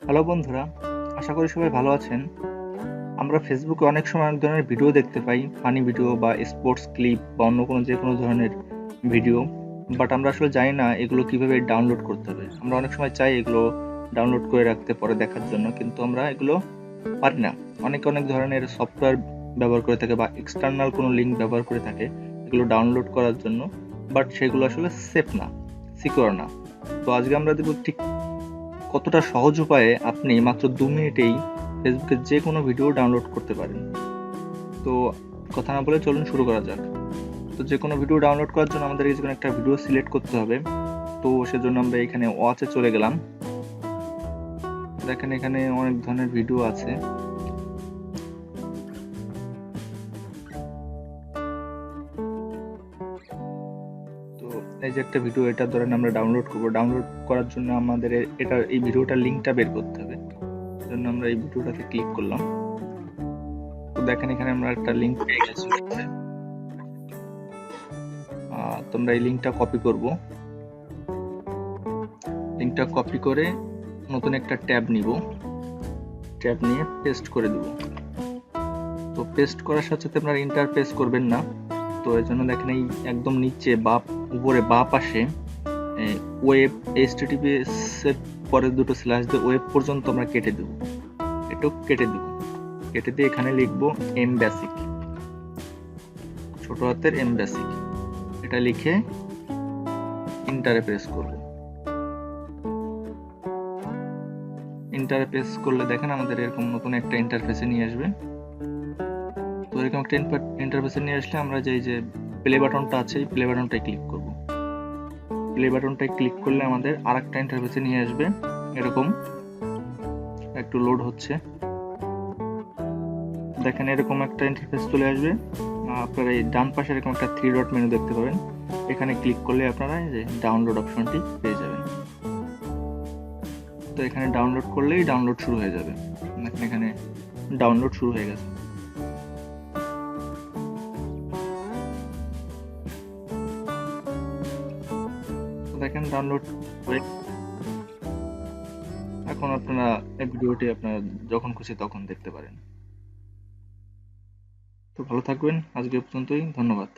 Hello বন্ধুরা, আশা করি সবাই ভালো আছেন। আমরা ফেসবুকে অনেক সময় অনেক ধরনের ভিডিও দেখতে পাই, ফানি ভিডিও বা স্পোর্টস ক্লিপ বা অন্য কোনো যে কোনো ধরনের ভিডিও। বাট আমরা আসলে জানি না এগুলো কিভাবে ডাউনলোড করতে হবে। আমরা অনেক সময় চাই এগুলো ডাউনলোড করে রাখতে পরে দেখার জন্য, কিন্তু আমরা এগুলো পারি না। অনেক ধরনের সফটওয়্যার ব্যবহার করে থাকে বা এক্সটার্নাল কোনো লিঙ্ক ব্যবহার করে থাকে এগুলো ডাউনলোড করার জন্য, বাট সেগুলো আসলে সেফ না, সিকিউর না। তো আজকে আমরা দেখব ঠিক কতটা সহজ উপায়ে আপনি মাত্র 2 মিনিটেই ফেসবুকের যে কোনো ভিডিও ডাউনলোড করতে পারেন। তো কথা না বলে চলুন শুরু করা যাক। তো যে কোনো ভিডিও ডাউনলোড করার জন্য আমাদের যে কোনো একটা ভিডিও সিলেক্ট করতে হবে। তো সেজন্য আমরা এখানে ওয়াচে চলে গেলাম। দেখেন এখানে অনেক ধরনের ভিডিও আছে। তো এই যে একটা ভিডিও, এটা ধরেন আমরা ডাউনলোড করব। ডাউনলোড করার জন্য আমাদের এই ভিডিওটার লিঙ্কটা বের করতে হবে। সেজন্য আমরা এই ভিডিওটাতে ক্লিক করলাম। তো দেখেন এখানে আমরা একটা লিঙ্ক পেয়ে গেছি। তোমরা এই লিঙ্কটা কপি করব। লিঙ্কটা কপি করে নতুন একটা ট্যাব নিব, ট্যাব নিয়ে পেস্ট করে দেব। তো পেস্ট করার সাথে সাথে আপনারা ইন্টার পেস্ট করবেন না। তো এর জন্য দেখেন এই একদম নিচে উপরে বাঁ পাশে ওয়েব এইচটিটিপিএস এর পরে দুটো স্ল্যাশ দিয়ে ওয়েব পর্যন্ত আমরা কেটে দেব। এটাও কেটে দেব। কেটে দিয়ে এখানে লিখব এম বেসিক, ছোট হাতের এম বেসিক। এটা লিখে ইন্টারে প্রেস করব। ইন্টারে প্রেস করলে দেখেন আমাদের এরকম নতুন একটা ইন্টারফেসে নিয়ে আসবে। তো এরকম একটা ইন্টারফেসে নিয়ে আসলে আমরা যে প্লে বাটনটা আছে এই প্লে বাটনটায় ক্লিক করব। প্লে বাটনটায় ক্লিক করলে আমাদের আরেকটা ইন্টারফেসে নিয়ে আসবে। এরকম একটু লোড হচ্ছে। দেখেন এরকম একটা ইন্টারফেস চলে আসবে। আপনারা এই ডান পাশে এরকম একটা 3 ডট মেনু দেখতে পাবেন। এখানে ক্লিক করলে আপনারা এই যে ডাউনলোড অপশনটি পেয়ে যাবেন। তো এখানে ডাউনলোড করলেই ডাউনলোড শুরু হয়ে যাবে। দেখেন এখানে ডাউনলোড শুরু হয়ে গেছে। দেখেন ডাউনলোড হয়ে, এখন আপনারা এই ভিডিওটি আপনারা যখন খুশি তখন দেখতে পারেন। তো ভালো থাকবেন, আজকে পর্যন্তই, ধন্যবাদ।